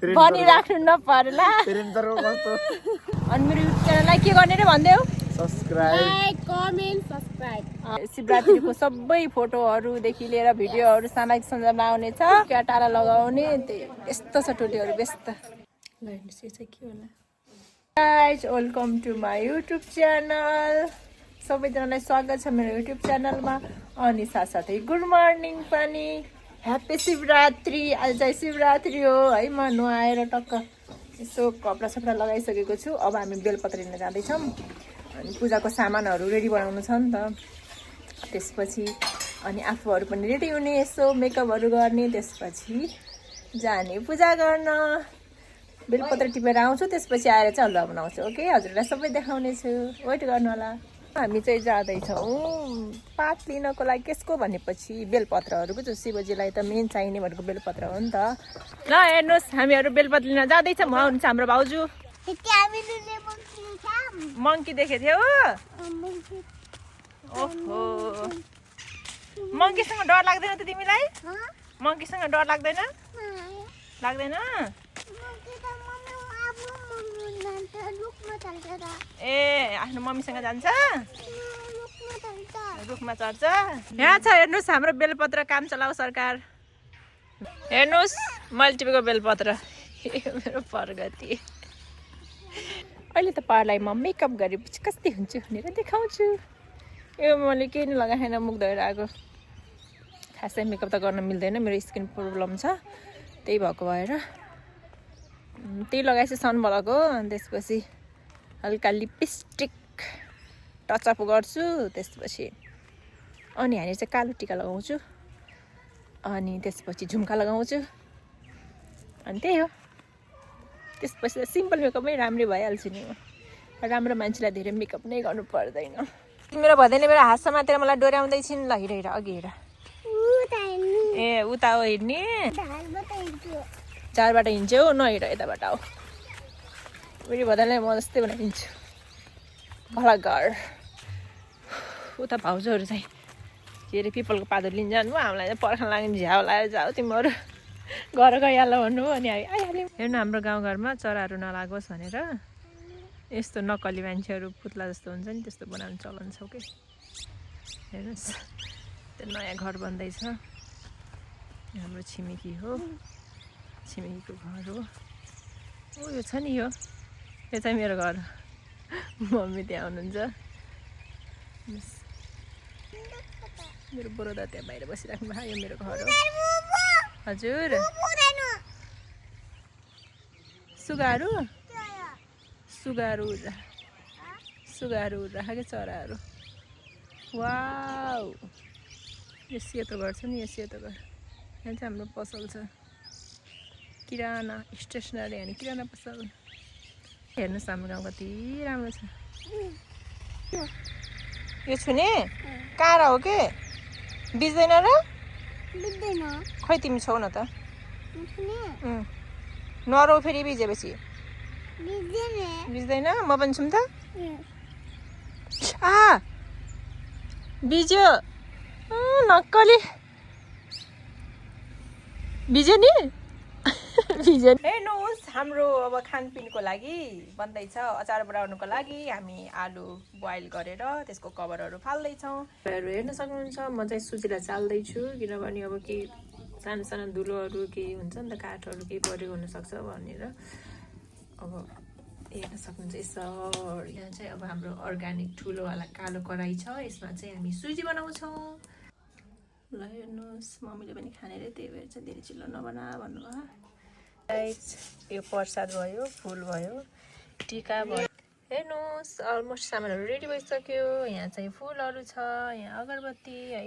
भनिराख्नु नपर्ला अनि मेरो युट्युब च्यानललाई के गर्ने रे भन्दै हो सब्स्क्राइब कमेन्ट सब्स्क्राइब शिवरात्रिको सबै फोटोहरूदेखि लिएर भिडियोहरू सामाजिक सञ्जालमा आउने छ क्या टाढा लगाउने यस्तो छ टोटीहरू व्यस्त ल हेर्नुहोस् यो चाहिँ के होला guys welcome to my YouTube channel सबैजनालाई स्वागत छ मेरो युट्युब च्यानलमा अनि साथसाथै गुड मर्निङ पनि ह्याप्पी शिवरात्रि आज चाहिँ शिवरात्रि हो है म नुहाएर टक्क यसो कपडा सपडा लगाइसकेको छु अब हामी बेलपत्र लिन जाँदैछौँ अनि पूजाको सामानहरू रेडी बनाउनु छ नि त त्यसपछि अनि आफूहरू पनि रेडी हुने यसो मेकअपहरू गर्ने त्यसपछि जाने पूजा गर्न बेलपत्र टिपेर आउँछु त्यसपछि आएर चाहिँ हलुवा बनाउँछु ओके हजुरलाई सबै देखाउने छु वेट गर्नु होला हामी चाहिँ जाँदैछौँ पात लिनको लागि कसको भनेपछि बेलपत्रहरूको जो शिवजीलाई त मेन चाहिने भनेको बेलपत्र हो नि त ल हेर्नुहोस् हामीहरू बेलपत्र लिन जाँदैछौँ आउनुहुन्छ हाम्रो भाउजू मङ्की देखेको थियौ ओहो मङ्कीसँग डर लाग्दैन त तिमीलाई मङ्कीसँग डर लाग्दैन लाग्दैन ए आफ्नो मम्मीसँग जान्छ रुखमा चढ्छ यहाँ छ हेर्नुहोस् हाम्रो बेलपत्र काम चलाऊ सरकार हेर्नुहोस् मैले टिपेको बेलपत्र मेरो प्रगति अहिले त पारलाई म मेकअप गरेपछि कस्तै हुन्छु भनेर देखाउँछु यो मैले केही नै लगाएन मुख धोएर आएको खासै मेकअप त गर्न मिल्दैन मेरो स्किन प्रब्लम छ त्यही भएको भएर त्यही लगाएछु सनब्लक हो अनि त्यसपछि हल्का लिपस्टिक टचअप गर्छु त्यसपछि अनि हामी चाहिँ कालो टिका लगाउँछु अनि त्यसपछि झुम्का लगाउँछु अनि त्यही हो त्यसपछि सिम्पल मेकअपमै राम्रै भइहाल्छु नि म राम्रो मान्छेलाई धेरै मेकअप नै गर्नु पर्दैन मेरो भन्दैन मेरो हात समातेर मलाई डोर्याउँदैछिन् ल हिँड अघि हिँड ए उता हो हिँड्ने झारबाट हिँड्छौ नहिँड यताबाट आऊ मेरो भदनलाई म जस्तै बनाइदिन्छु भला घर उता भाउजूहरू चाहिँ के अरे पिपलको पातहरू लिन जानु हामीलाई चाहिँ पर्खान लाग्ने झ्याउ लगाएर जाऊ तिमीहरू घर गइहाल भन्नु अनि हामी आइहाल्यौँ हेर्नु हाम्रो गाउँघरमा चराहरू नलागोस् भनेर यस्तो नक्कली मान्छेहरू पुत्ला जस्तो हुन्छ नि त्यस्तो बनाउनु चलन छ कि हेर्नुहोस् त्यो नयाँ घर बन्दैछ हाम्रो छिमेकी हो छिमेकीको घर हो ओ यो छ नि यो चाहिँ मेरो घर मम्मी त्यहाँ हुनुहुन्छ मेरो बडोदा त्यहाँ बाहिर बसिराख्नु भयो यो मेरो घर हो हजुर सुगाहरू सुगाहरू सुगाहरू राखेको चराहरू वाउ यो सेतो घर छ नि यो सेतो घर यहाँ चाहिँ हाम्रो पसल छ किराना स्टेसनरी अनि किराना पसल हेर्नुहोस् हाम्रो गाउँ कति राम्रो छ यो छुने काँडा हो के बिज्दैन र खै तिमी छौ न त नरौ फेरि बिजेपछि बिज्दैन म पनि छौँ त आ बिज्यो नक्कली बिज्यो नि हेर्नुहोस् हाम्रो अब खानपिनको लागि बन्दैछ अचार बनाउनुको लागि हामी आलु बोइल गरेर त्यसको कभरहरू फाल्दैछौँ हेर्न सक्नुहुन्छ म चाहिँ सुजीलाई चाल्दैछु किनभने अब केही सानो सानो धुलोहरू केही हुन्छ नि त काठहरू केही परेको हुनसक्छ भनेर अब हेर्न सक्नुहुन्छ यसरी यहाँ चाहिँ अब हाम्रो अर्ग्यानिक ठुलोवाला कालो कराई छ यसमा चाहिँ हामी सुजी बनाउँछौँ ल हेर्नुहोस् मम्मीले पनि खानेर त्यही भएर चाहिँ धेरै चिल्लो नबना भन्नुभयो यो प्रसाद भयो फुल भयो टिका भयो हेर्नुहोस् अलमोस्ट सामानहरू रेडी भइसक्यो यहाँ चाहिँ फुलहरू छ यहाँ अगरबत्ती है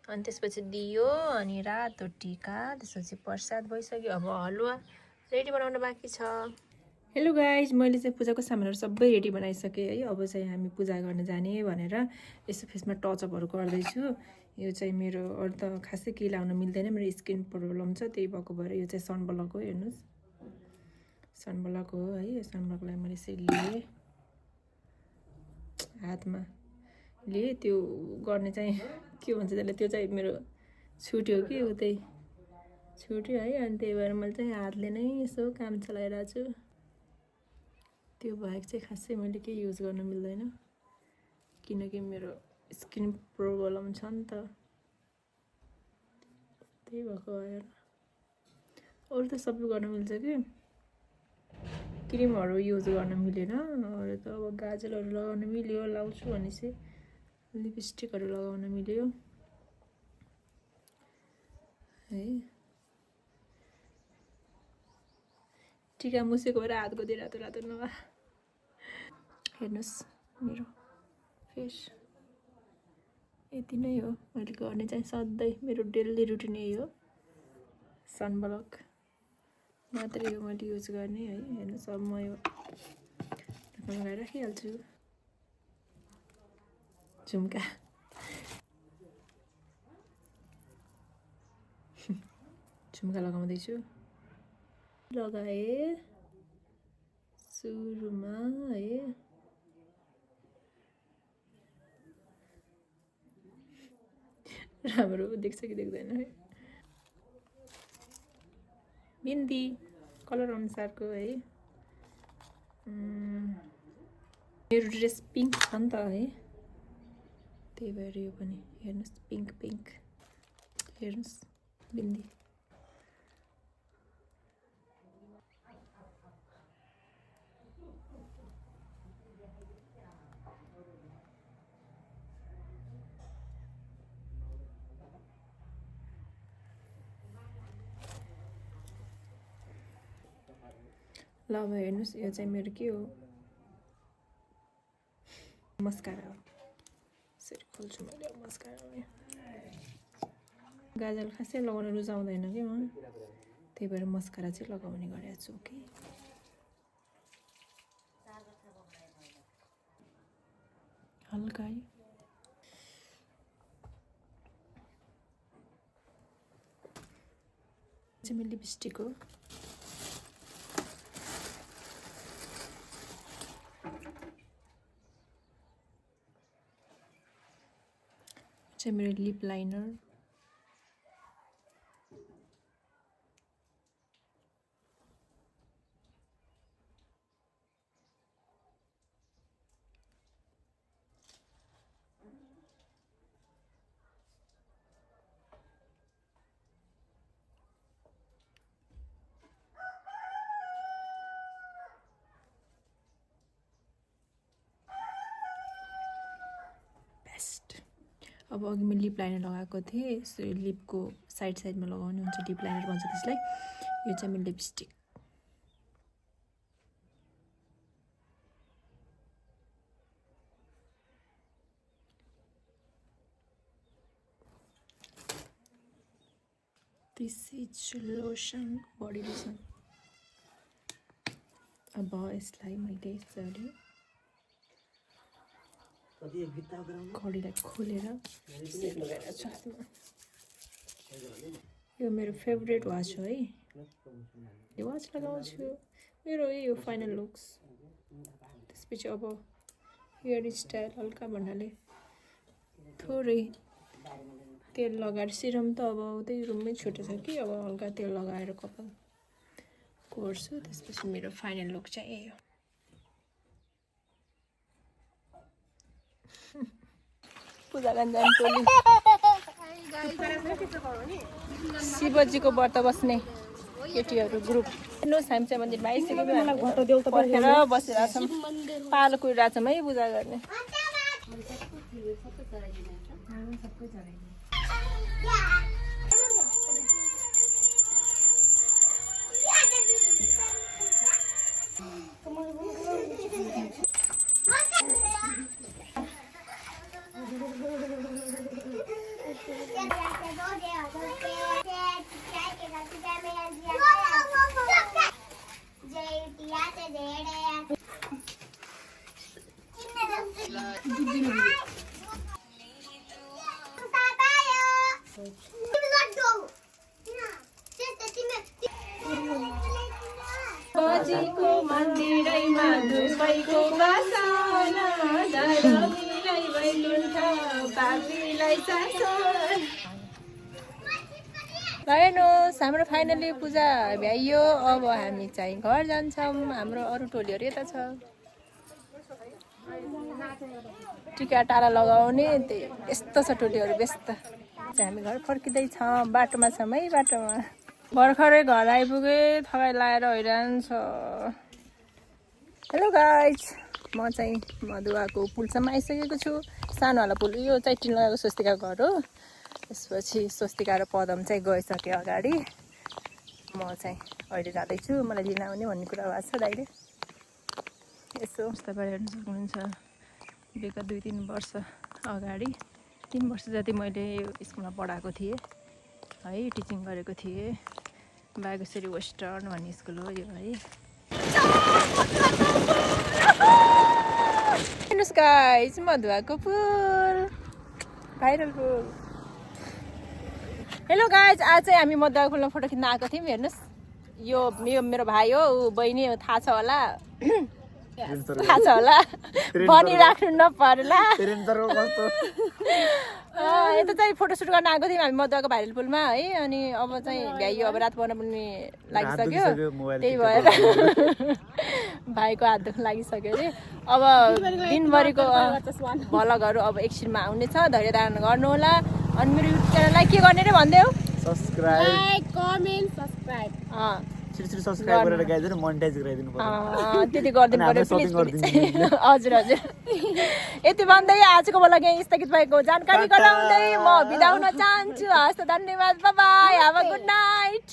अनि त्यसपछि दियो अनि रातो टिका त्यसपछि प्रसाद भइसक्यो अब हलुवा रेडी बनाउन बाँकी छ हेलो गाइज मैले चाहिँ पूजाको सामानहरू सबै रेडी बनाइसकेँ है अब चाहिँ हामी पूजा गर्न जाने भनेर यसो फेसमा टचअपहरू गर्दैछु यो चाहिँ मेरो अरू त खासै केही लाउन मिल्दैन मेरो स्किन प्रब्लम छ त्यही भएको भएर यो चाहिँ सनब्लक हो हेर्नुहोस् सनब्लक हो है यो सनब्लकलाई मैले यसरी लिएँ हातमा लिएँ त्यो गर्ने चाहिँ के भन्छ त्यसलाई त्यो चाहिँ मेरो छुट्यो कि उतै छुट्यो है। अनि त्यही भएर मैले चाहिँ हातले नै यसो काम चलाइरहेको छु। त्यो बाहेक चाहिँ खासै मैले केही युज गर्न मिल्दैन, किनकि मेरो स्किन प्रब्लम छ नि त, त्यही भएको भएर। अरू त सबै गर्न मिल्छ कि, क्रिमहरू युज गर्न मिलेन। अरू त अब गाजलहरू लगाउन मिल्यो, लाउँछु भनेपछि लिपस्टिकहरू लगाउन मिल्यो है। टिका मुसेको भएर हात गोदी रातो रातो नभए। हेर्नुहोस् मेरो फेस यति नै हो। मैले गर्ने चाहिँ सधैँ मेरो डेली रुटिन यही हो, सनब्लक मात्रै हो मैले युज गर्ने है। हेर्नुहोस् अब म यो लगाएर राखिहाल्छु। झुम्का झुम्का लगाउँदैछु। लगाएँ सुरुमा है। राम्रो देख्छ कि देख्दैन है। बिन्दी कलर अनुसारको है। मेरो ड्रेस पिङ्क छ नि त है, त्यही भएर यो पनि हेर्नुहोस् पिङ्क पिङ्क। हेर्नुहोस् बिन्दी। ल अब हेर्नुहोस् यो चाहिँ मेरो के हो, मस्कारा हो। यसरी खोल्छु मैले मस्कारा। गाजल खासै लगाउन रुचाउँदैन कि म, त्यही भएर मस्कारा चाहिँ लगाउने गरेको छु कि। हल्का है। चाहिँ मेरो लिपस्टिक हो। चाहिँ मेरो लिप लाइनर। अब अघि मैले लिप लाइनर लगाएको थिएँ, लिपको साइड साइडमा लगाउने हुन्छ, लिप लाइनर भन्छ त्यसलाई। यो चाहिँ मेरो lipstick. This is lotion, body lotion. अब यसलाई मैले यसरी खडीलाई खोलेर लगाएर छु हातमा। यो मेरो फेभरेट वाच हो है, यो वाच लगाउँछु। मेरो यही हो फाइनल लुक्स। त्यसपछि अब हेयर स्टाइल हल्का भन्नाले थोरै तेल लगाएर, सिरम त अब त्यही रुममै छुटेछ कि, अब हल्का तेल लगाएर कपाल कोर्छु। त्यसपछि मेरो फाइनल लुक चाहिँ यही हो। पूजा गर्न जानु टोली। शिवजीको व्रत बस्ने केटीहरू ग्रुप। हेर्नुहोस् हामी चाहिँ मन्दिरमा आइसकेको, पर्खेर बसिरहेको छौँ, पालो कुरिरहेको छौँ है पूजा गर्ने। बाजीको मन्दिरैमा दुबईको बासना धरमीलाई बैलुन्ठ पापीलाई शासन। हेर्नुहोस् हाम्रो फाइनली पूजा भ्याइयो। अब हामी चाहिँ घर जान्छौँ। हाम्रो अरू टोलीहरू यता छ। टिका टाढा लगाउने त्यही यस्तो छ टोलीहरू व्यस्त। हामी घर फर्किँदैछौँ। बाटोमा छौँ है बाटोमा। भर्खरै घर आइपुगे थकाइ लाएर हैरान छ। हेलो गाइज म चाहिँ मधुवाको पुलसम्म आइसकेको छु। सानोवाला पुल यो चाहिँ टिन लगाएको स्वस्तिका घर हो। त्यसपछि स्वस्तिका र पदम चाहिँ गइसक्यो अगाडि। म चाहिँ अहिले जाँदैछु। मलाई लिन आउने भन्ने कुरा भएको छ दाइले। यसो तपाईँ हेर्न सक्नुहुन्छ विगत 2-3 वर्ष अगाडि 3 वर्ष जति मैले यो स्कुलमा पढाएको थिएँ है, टिचिङ गरेको थिएँ। बागेश्वरी वेस्टर्न भन्ने स्कुल हो यो है। हेर्नुहोस् गाइस मधुवाको पुल, भाइरल पुल। हेलो गाइज आज चाहिँ हामी मधुवाको पुलमा फोटो खिच्न आएको थियौँ। हेर्नुहोस् यो मेरो भाइ हो, ऊ बहिनी थाहा छ होला भनिराख्नु नपर्ला। यता चाहिँ फोटोसुट गर्न आएको थियौँ हामी मधुवाको भाइरल पुलमा है। अनि अब चाहिँ भ्याइयो, अब रात पर्न पनि लागिसक्यो। त्यही भएर भाइको हात दुख्न लागिसक्यो अरे। अब दिनभरिको भ्लगहरू अब एकछिनमा आउनेछ। धैर्य धारण गर्नु होला। अनि मेरो युट्युब च्यानललाई के गर्ने रे भन्दै हो? लाइक कमेन्ट सब्सक्राइब सब्सक्राइब गरेर गाइजहरु मोनेटाइज गराइदिनु पर्यो। त्यति गरिदिनु पर्यो प्लिज। हजुर हजुर। यति भन्दै आजको भ्लग यहीँ स्थगित भएको जानकारी गराउँदै म बिदा हुन चाहन्छु। हस् त धन्यवाद। Bye bye. Have a good night.